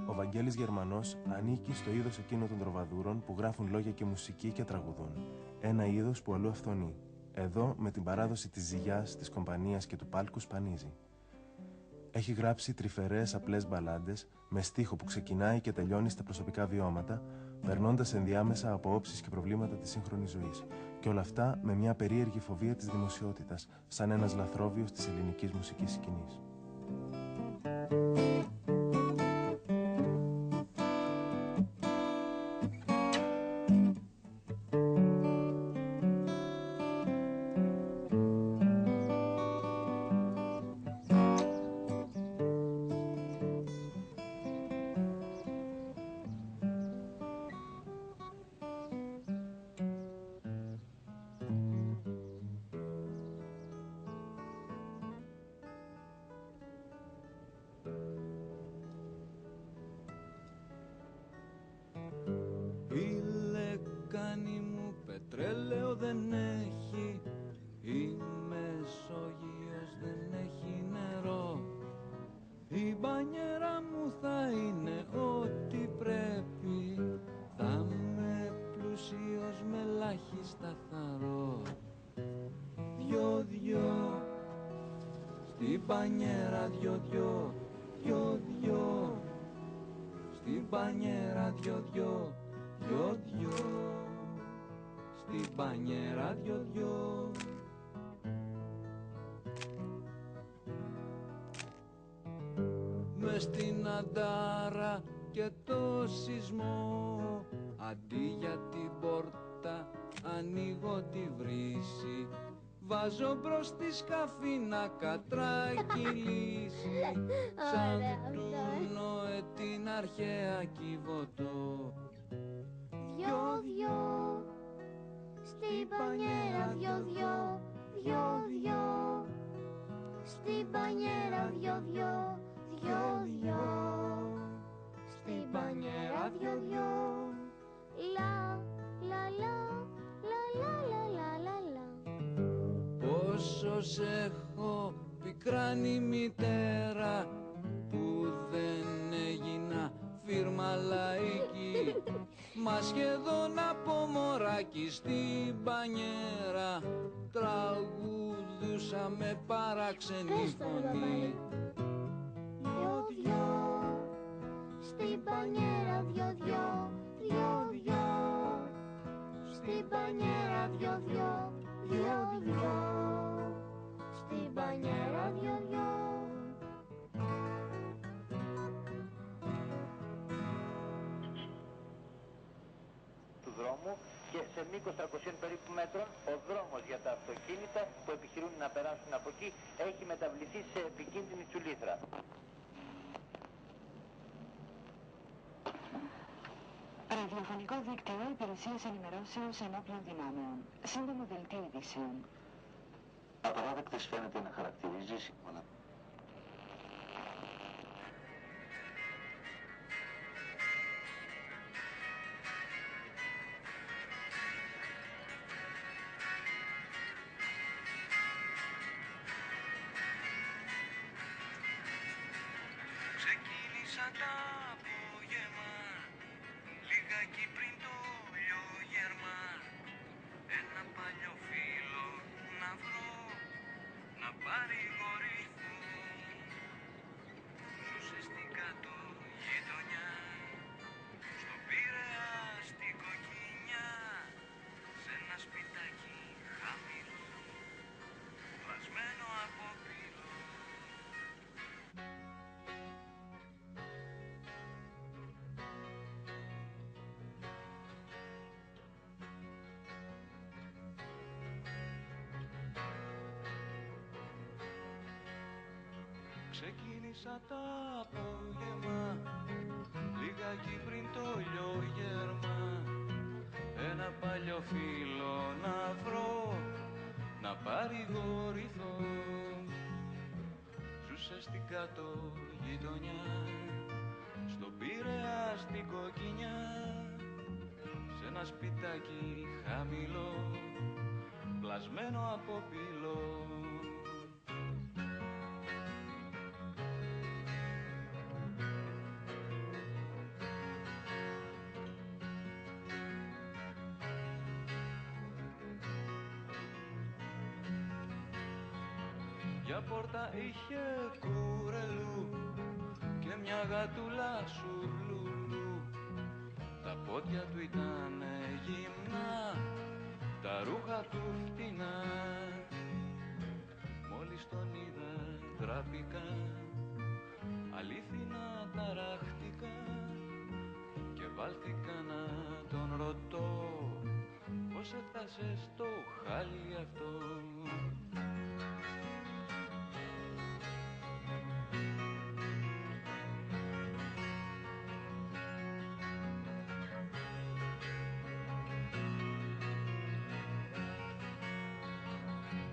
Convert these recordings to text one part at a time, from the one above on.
Ο Βαγγέλης Γερμανός ανήκει στο είδος εκείνο των τροβαδούρων που γράφουν λόγια και μουσική και τραγουδούν. Ένα είδος που αλλού αυθονεί. Εδώ, με την παράδοση της ζυγιάς, της κομπανίας και του πάλκου, σπανίζει. Έχει γράψει τρυφερές απλές μπαλάντες, με στίχο που ξεκινάει και τελειώνει στα προσωπικά βιώματα, περνώντας ενδιάμεσα από όψεις και προβλήματα της σύγχρονης ζωής. Και όλα αυτά με μια περίεργη φοβία της δημοσιότητας, σαν ένας λαθρόβιος της ελληνικής μουσικής σκηνής. Η λεκάνη μου πετρέλαιο δεν έχει, η Μεσόγειος δεν έχει νερό. Η μπανιέρα μου θα είναι ό,τι πρέπει, θα είμαι πλούσιος με ελάχιστα χαρώ. Δυο-δυο, στην μπανιέρα δυο-δυο, δυο-δυο, στην μπανιέρα δυο-δυο, δυο-δυο, στην μπανιέρα δυο-δυο. Μες στην αντάρα και το σεισμό, αντί για την πόρτα ανοίγω τη βρύση, βάζω μπρος τη σκαφή να κατράει κυλήσει, σαν του Νοέ την αρχαία Κιβωτό. Δυο-δυο, στην πανιέρα δυο-δυο, δυο-δυο, στην πανιέρα δυο-δυο, δυο-δυο, στην πανιέρα δυο-δυο. Λα, λα, λα, λα, λα, λα, λα, λα. Πόσο σ' έχω πικράνει μητέρα, που δεν έγινα φίρμα λαϊκή, μα σχεδόν από μωράκι στην μπανιέρα τραγουδούσα με παράξενη φωνή. Δυο-δυο, στην πανιέρα δυο-δυο, δυο-δυο, στην πανιέρα δυο-δυο, δυο-δυο, στην πανιέρα δυο-δυο. Του δρόμου και σε μήκος 300 περίπου μέτρων ο δρόμος για τα αυτοκίνητα που επιχειρούν να περάσουν από εκεί έχει μεταβληθεί σε επικίνδυνη τσουλήθρα. Ραδιοφωνικό δίκτυο υπηρεσίας ενημερώσεως ενόπλων δυνάμεων. Σύντομο δελτίο ειδήσεων. Απαράδεκτες φαίνεται να χαρακτηρίζει σύμφωνα. Ξεκίνησα τα απόγευμα, λιγάκι πριν το λιογέρμα, ένα παλιό φίλο να βρω, να παρηγορηθώ. Ξεκίνησα τα απόγευμα, λιγάκι πριν το λιογέρμα, ένα παλιό φίλο να βρω, να παρηγορηθώ. Ζούσε στην κάτω γειτονιά, στον Πειραιά στην Κοκκινιά, σε ένα σπιτάκι χαμηλό, πλασμένο από πύλο. Για πόρτα είχε κουρελού και μια γατούλα σουρλούλου. Τα πόδια του ήταν γυμνά, τα ρούχα του φτηνά. Μόλις τον είδα τραπήκα, αλήθινα ταράχτηκα και βάλθηκα να τον ρωτώ πώς έφτασε στο χάλι αυτό.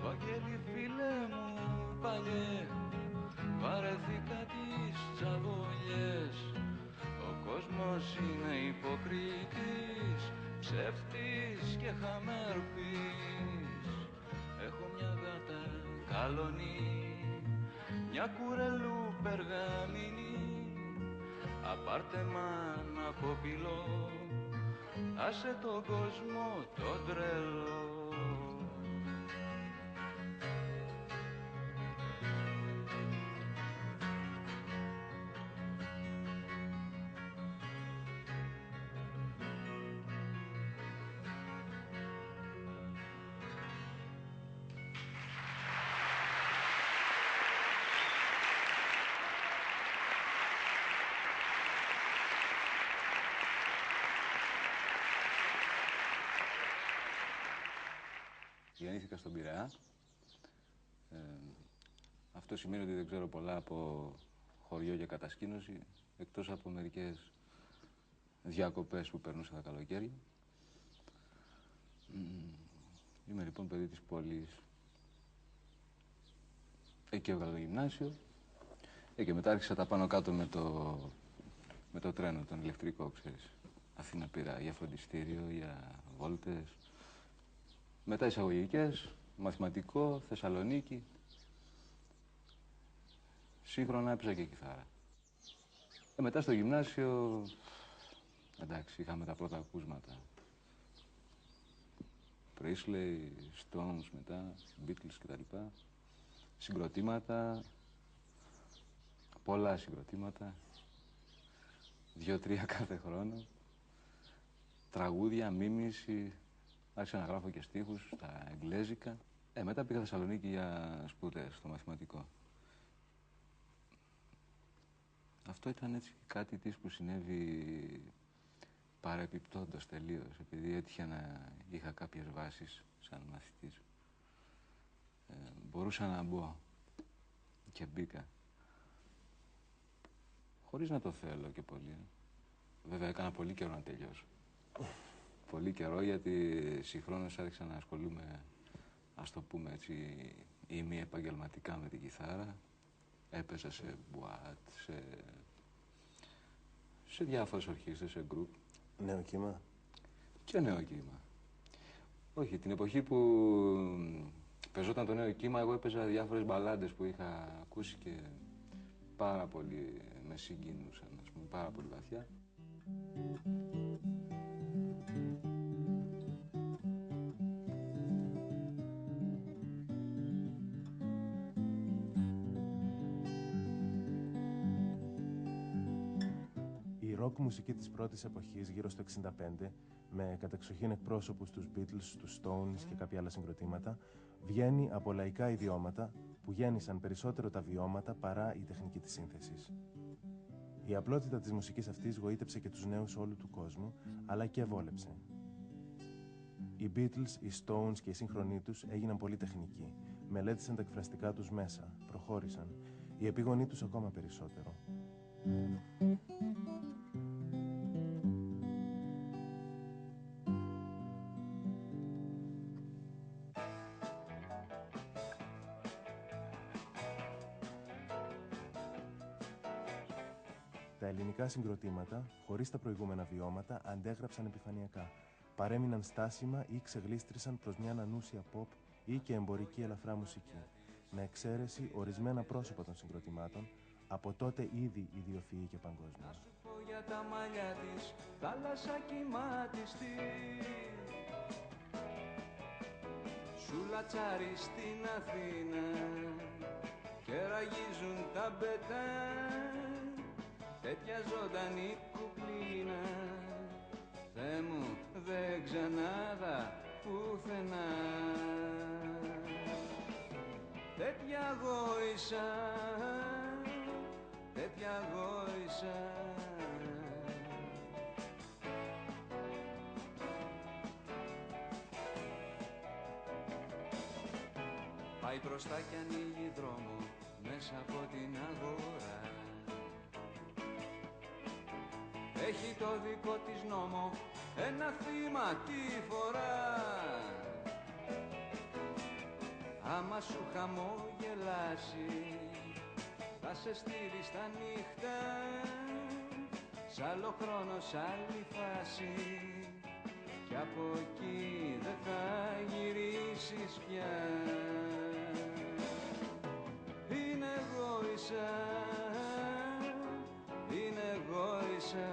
Βαγγέλη φίλε μου παλιέ, βαρέθηκα τις τζαβολιές. Ο κόσμος είναι υποκρίτης, ψεύτης και χαμερπής. Έχω μια γάτα καλονή, μια κουρελού περγαμηνή. Απάρτε μαν από πυλό, άσε τον κόσμο τον τρελό. Γεννήθηκα στον Πειραιά. Αυτό σημαίνει ότι δεν ξέρω πολλά από χωριό και κατασκήνωση, εκτός από μερικές διακοπές που περνούσα τα καλοκαίρια. Είμαι λοιπόν παιδί της πόλης. Εκεί έβγαλα το γυμνάσιο και μετά άρχισα τα πάνω κάτω με το τρένο, τον ηλεκτρικό, ξέρεις. Αθήνα Πειραιά, για φροντιστήριο, για βόλτες. Μετά εισαγωγικές, μαθηματικό, Θεσσαλονίκη. Σύγχρονα έπαιζα και κιθάρα. Μετά στο γυμνάσιο, εντάξει, είχαμε τα πρώτα ακούσματα. Presley, Stones μετά, Beatles κτλ. Συγκροτήματα, πολλά συγκροτήματα, 2-3 κάθε χρόνο. Τραγούδια, μίμηση. Άρχισα να γράφω και στίχους στα εγγλέζικα. Μετά πήγα Θεσσαλονίκη για σπουδές στο μαθηματικό. Αυτό ήταν έτσι κάτι της που συνέβη παρεπιπτόντως τελείως, επειδή έτυχε να είχα κάποιες βάσεις σαν μαθητής. Μπορούσα να μπω και μπήκα. Χωρίς να το θέλω και πολύ. Βέβαια έκανα πολύ καιρό να τελειώσω. Πολύ καιρό, γιατί συγχρόνως άρχισα να ασχολούμαι, ας το πούμε έτσι, ημι-επαγγελματικά με την κιθάρα. Έπαιζα σε μπουάτ, σε διάφορες ορχήστρες, σε γκρουπ. Νέο κύμα. Και νέο κύμα. Όχι, την εποχή που παίζονταν το νέο κύμα, εγώ έπαιζα διάφορες μπαλάντες που είχα ακούσει και πάρα πολύ με συγκίνουσαν, ας πούμε, πάρα πολύ βαθιά. Η ροκ μουσική της πρώτης εποχής, γύρω στο 65, με κατεξοχήν εκπρόσωπους τους Beatles, τους Stones και κάποια άλλα συγκροτήματα, βγαίνει από λαϊκά ιδιώματα που γέννησαν περισσότερο τα βιώματα παρά η τεχνική της σύνθεσης. Η απλότητα της μουσικής αυτής γοήτεψε και τους νέους όλου του κόσμου, αλλά και βόλεψε. Οι Beatles, οι Stones και οι σύγχρονοί τους έγιναν πολύ τεχνικοί. Μελέτησαν τα εκφραστικά τους μέσα, προχώρησαν. οι επίγονοί τους ακόμα περισσότερο. Τα ελληνικά συγκροτήματα, χωρίς τα προηγούμενα βιώματα, αντέγραψαν επιφανειακά. Παρέμειναν στάσιμα ή ξεγλίστρησαν προς μια ανούσια pop ή και εμπορική ελαφρά μουσική. Με εξαίρεση ορισμένα πρόσωπα των συγκροτημάτων, από τότε ήδη ιδιοφυή και παγκόσμια. Να σου πω για τα μαλλιά της, θάλασσα κυματιστή. Σου λατσάρει στην Αθήνα και ραγίζουν τα μπετά. Τέτοια ζωντανή κουκλίνα, Θεέ μου, δεν ξανάδα πουθενά. Τέτοια γόησα, τέτοια γόησα. Πάει μπροστά κι ανοίγει δρόμο μέσα από την αγορά. Έχει το δικό της νόμο, ένα θύμα τη φορά. Άμα σου χαμογελάσει, θα σε στείλει στα νύχτα. Σ' άλλο χρόνο, σ' άλλη φάση, κι από εκεί δεν θα γυρίσεις πια. Είναι γόησα, είναι γόησα.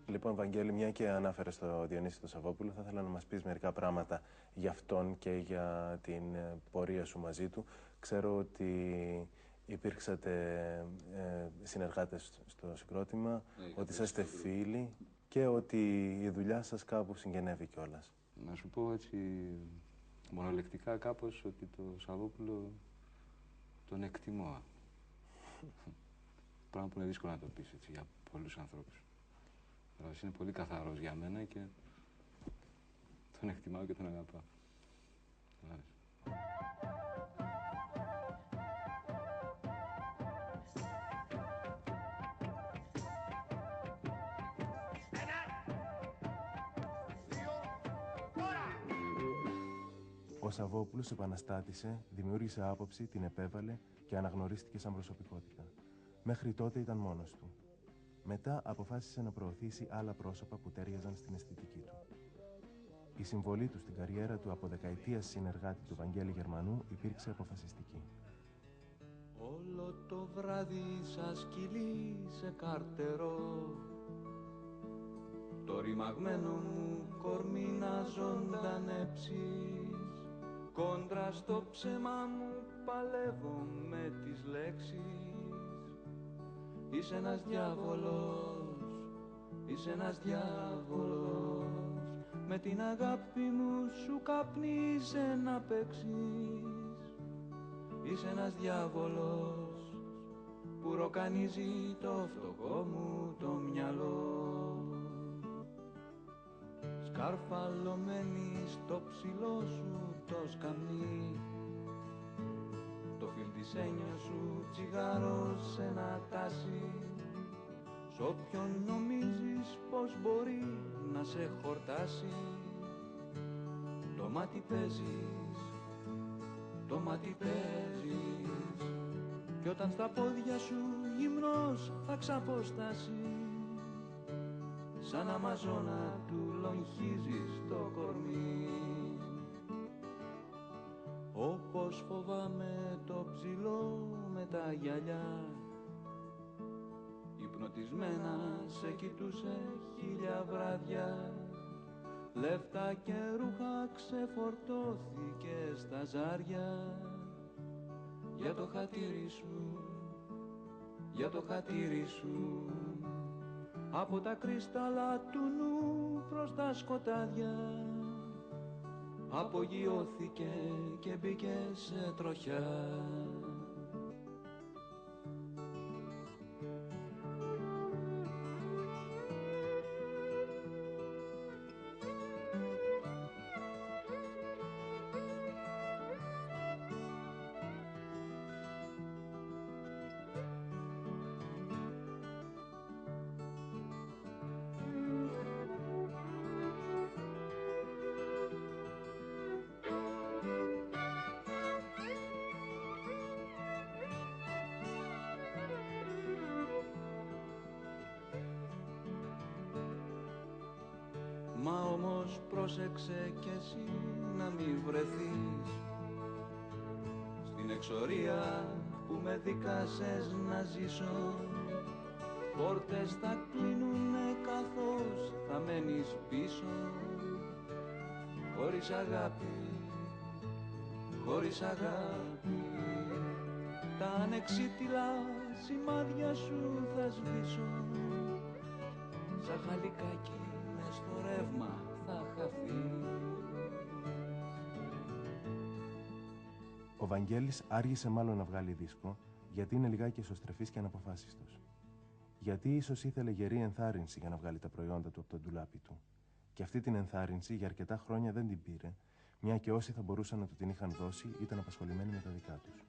Λοιπόν, Βαγγέλη, μια και ανάφερε στο Διονύση τον Σαββόπουλο, θα ήθελα να μας πεις μερικά πράγματα για αυτόν και για την πορεία σου μαζί του. Ξέρω ότι υπήρξατε συνεργάτες στο συγκρότημα, ότι είσαστε φίλοι και ότι η δουλειά σας κάπου συγγενεύει κιόλας. Να σου πω έτσι μονολεκτικά κάπως ότι το Σαββόπουλο τον εκτιμώ. Πράγμα που είναι δύσκολο να το πεις έτσι για πολλούς ανθρώπους. Είναι πολύ καθαρός για μένα και τον εκτιμάω και τον αγαπάω. Ο Σαββόπουλος επαναστάτησε, δημιούργησε άποψη, την επέβαλε και αναγνωρίστηκε σαν προσωπικότητα. Μέχρι τότε ήταν μόνος του. Μετά αποφάσισε να προωθήσει άλλα πρόσωπα που τέριαζαν στην αισθητική του. Η συμβολή του στην καριέρα του από δεκαετίας συνεργάτη του Βαγγέλη Γερμανού υπήρξε αποφασιστική. Όλο το βράδυ σαν σκυλί σε καρτερό, το ρημαγμένο μου κορμί να ζωντανέψεις. Κόντρα στο ψέμα μου παλεύω με τις λέξεις. Είσαι ένας διάβολος, είσαι ένας διάβολος. Με την αγάπη μου σου καπνίζε να παίξεις. Είσαι ένας διάβολος που ροκανίζει το φτωχό μου το μυαλό. Σκαρφαλωμένη στο ψηλό σου το σκαμνί, το φιλτισένιο σου τσιγάρο σε ένα τάσι. Σ' όποιον νομίζεις πως μπορεί να σε χορτάσει, το μάτι παίζεις, το μάτι παίζεις. Κι όταν στα πόδια σου γυμνός θα ξαποστάσει, σαν αμαζόνα του λογχίζεις το κορμί. Όπως φοβάμαι το ψηλό με τα γυαλιά, υπνοτισμένα σε κοιτούσε χίλια βράδια. Λεφτά και ρούχα ξεφορτώθηκε στα ζάρια. Για το χατήρι σου, για το χατήρι σου, από τα κρύσταλλα του νου προς τα σκοτάδια απογειώθηκε και μπήκε σε τροχιά. Μα όμως πρόσεξε κι εσύ να μην βρεθείς στην εξορία που με δικάσες να ζήσω. Πόρτες θα κλείνουνε καθώς θα μένεις πίσω. Χωρίς αγάπη, χωρίς αγάπη, τα ανεξίτηλα σημάδια σου θα σβήσω. Σαν χαλικάκι μες στο ρεύμα θα χαθεί. Ο Βαγγέλης άργησε μάλλον να βγάλει δίσκο, γιατί είναι λιγάκι εσωστρεφής και αναποφάσιστος. Γιατί ίσως ήθελε γερή ενθάρρυνση για να βγάλει τα προϊόντα του από το ντουλάπι του. Και αυτή την ενθάρρυνση για αρκετά χρόνια δεν την πήρε, μια και όσοι θα μπορούσαν να του την είχαν δώσει ήταν απασχολημένοι με τα δικά τους.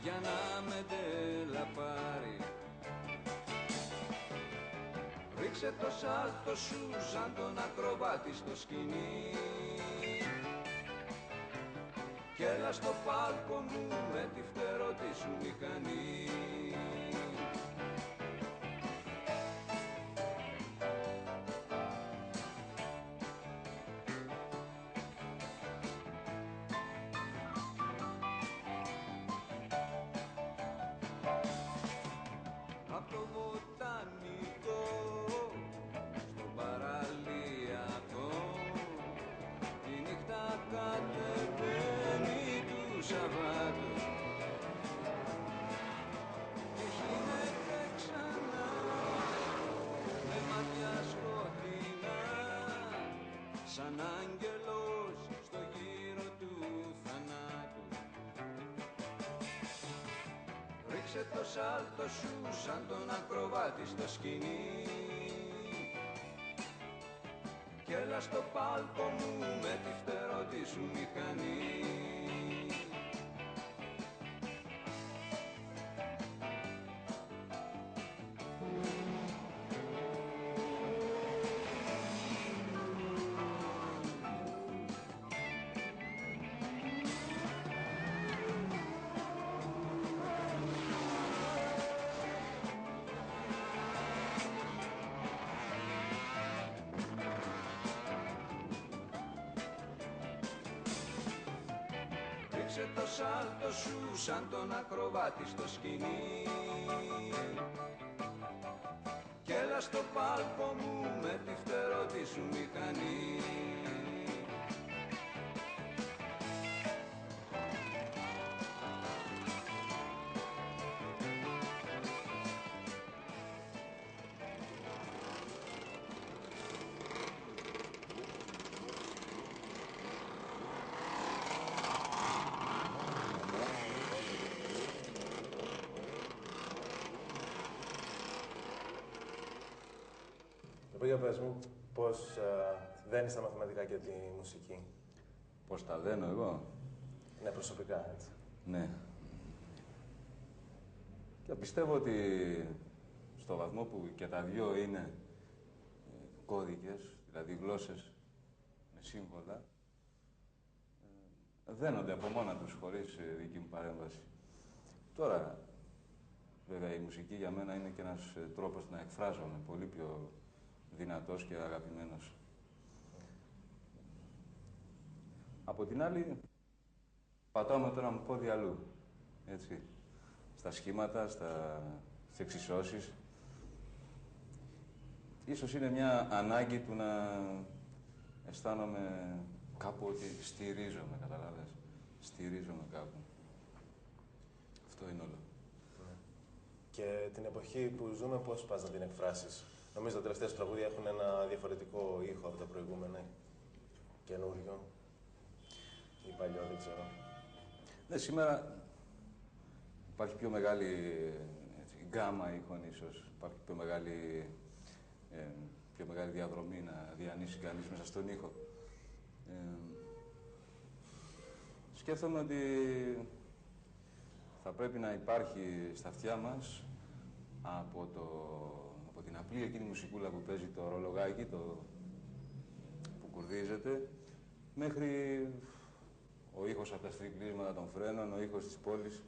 Για να με τελαπάρει. Ρίξε το σάλτο σου σαν τον ακροβάτη στο σκηνή κι έλα στο πάλκο μου με τη φτερωτή σου μηχανή. σαν άγγελος στο γύρο του θανάτου. Ρίξε το σάλτο σου σαν τον ακροβάτη στο σκηνή κι έλα στο πάλκο μου με τη φτερότη σου μηχανή. Ρίξε το σάλτο σου σαν τον ακροβάτη στο σκηνή κι έλα στο πάλκο μου με τη φτερότη σου μηχανή. Για πες μου, πώς δένεις τα μαθηματικά και τη μουσική. Πώς τα δένω εγώ? Ναι, προσωπικά, έτσι. Ναι. Και πιστεύω ότι στο βαθμό που και τα δυο είναι κώδικες, δηλαδή γλώσσες με σύμβολα, δένονται από μόνα τους χωρίς δική μου παρέμβαση. Τώρα, βέβαια, η μουσική για μένα είναι και ένας τρόπος να εκφράζομαι πολύ πιο δυνατός και αγαπημένος. Από την άλλη, πατάω με το ένα μου πόδι αλλού, έτσι. Στα σχήματα, στις εξισώσεις. Ίσως είναι μια ανάγκη του να αισθάνομαι κάπου ότι στηρίζομαι, καταλάβες. Στηρίζομαι κάπου. Αυτό είναι όλο. Και την εποχή που ζούμε, πώς πας να την εκφράσεις? Νομίζω τα τελευταία σου τραγούδια έχουν ένα διαφορετικό ήχο από τα προηγούμενα. Καινούριο ή παλιό, δεν ξέρω. Ναι, σήμερα υπάρχει πιο μεγάλη γκάμα ήχων ίσως. Υπάρχει πιο μεγάλη διαδρομή να διανύσει κανείς μέσα στον ήχο. Σκέφτομαι ότι θα πρέπει να υπάρχει στα αυτιά μας από την απλή εκείνη μουσικούλα που παίζει το ρολογάκι, που κουρδίζεται, μέχρι ο ήχος από τα στρικλίσματα των φρένων, ο ήχος της πόλης,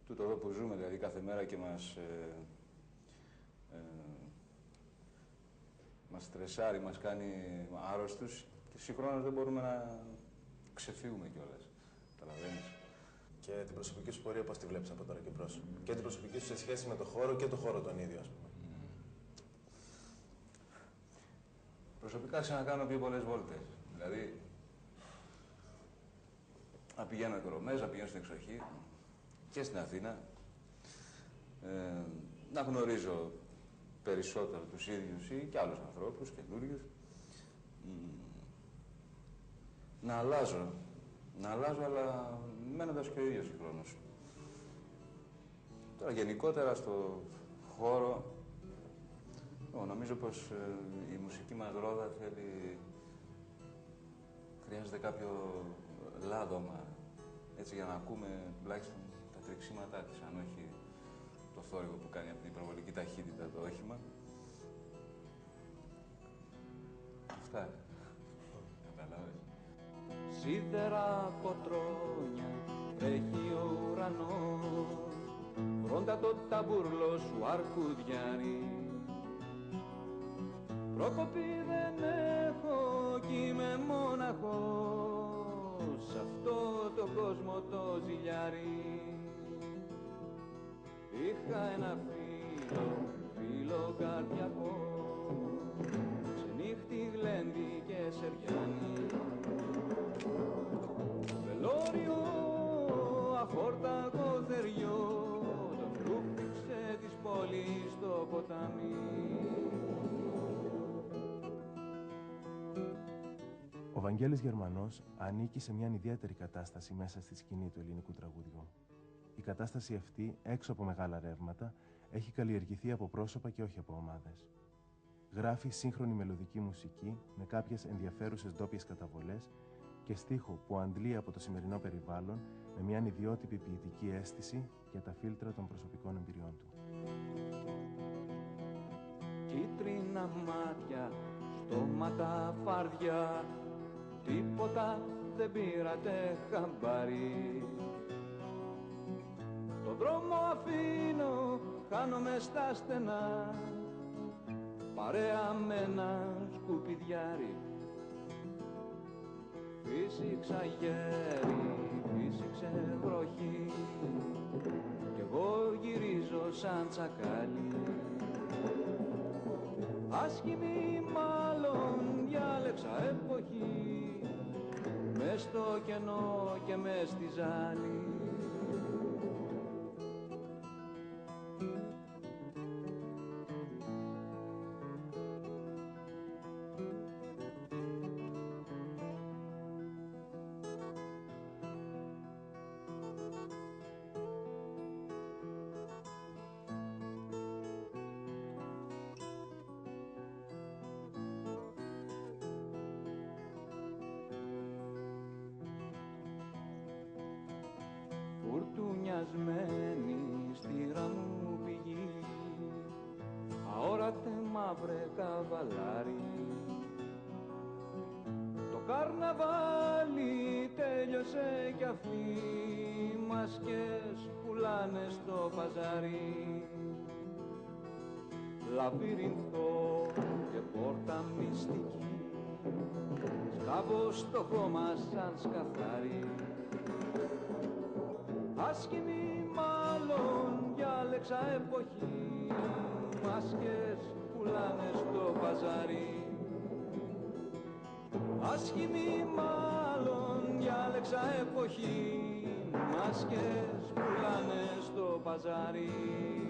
τούτο εδώ που ζούμε δηλαδή κάθε μέρα και μας στρεσάρει, μας κάνει άρρωστους και συγχρόνως δεν μπορούμε να ξεφύγουμε κιόλας. Καταλαβαίνεις. Και την προσωπική σου πορεία πώς τη βλέπεις από τώρα και μπρος? Και την προσωπική σου σε σχέση με το χώρο και το χώρο τον ίδιο, ας πούμε. Προσωπικά να κάνω πιο πολλές βόλτες. Δηλαδή, να πηγαίνω εκδρομές, να πηγαίνω στην εξοχή και στην Αθήνα. Να γνωρίζω περισσότερο τους ίδιους ή και άλλους ανθρώπους, καινούριους. Να αλλάζω, αλλά μένοντας και ο ίδιος συγχρόνως. Τώρα γενικότερα στο χώρο, νομίζω πως η μουσική μας ρόδα χρειάζεται κάποιο λάδωμα, έτσι για να ακούμε τουλάχιστον τα τρεξίματά της, αν όχι το θόρυβο που κάνει από την υπερβολική ταχύτητα το όχημα. Αυτά. Καταλάβες. Σίδερα από τρόνια βρέχει ο ουρανός, βρόντα το ταμπούρλο σου αρκουδιάρι. Προκοπή δεν έχω κι είμαι μόναχος σ' αυτό το κόσμο το ζηλιάρι. Είχα ένα φίλο καρδιακό, ξενύχτη γλέντι και σεριάνι. Βελόριο αφόρτακο θεριό, τον ρούφηξε της πόλης στο ποτάμι. Βαγγέλης Γερμανός ανήκει σε μια ιδιαίτερη κατάσταση μέσα στη σκηνή του ελληνικού τραγουδιού. Η κατάσταση αυτή, έξω από μεγάλα ρεύματα, έχει καλλιεργηθεί από πρόσωπα και όχι από ομάδες. Γράφει σύγχρονη μελωδική μουσική με κάποιες ενδιαφέρουσες ντόπιες καταβολές και στίχο που αντλεί από το σημερινό περιβάλλον με μια ιδιότυπη ποιητική αίσθηση για τα φίλτρα των προσωπικών εμπειριών του. Κίτρινα μάτια, στόματα φαρδιά, τίποτα δεν πήρατε χαμπάρι. Το δρόμο αφήνω, χάνομαι στα στενά, παρέα με ένα σκουπιδιάρι. Φύσηξα γέρι, φύσηξε βροχή, κι εγώ γυρίζω σαν τσακάλι. Άσχημη μάλλον διάλεξα εποχή, μες στο κενό και μες στη ζάλη. Φουρτουνιασμένη στη γραμμού πηγή, αόρατε μαύρε καβαλάρι. Το καρναβάλι τέλειωσε κι αυτοί, μασκές πουλάνε στο παζάρι. Λαβύρινθο και πόρτα μυστική, σκάβω στο χώμα σαν σκαθάρι. Άσχημη μάλλον διάλεξα εποχή, μάσκες πουλάνε στο παζάρι. Άσχημη μάλλον διάλεξα εποχή, μάσκες πουλάνε στο παζάρι.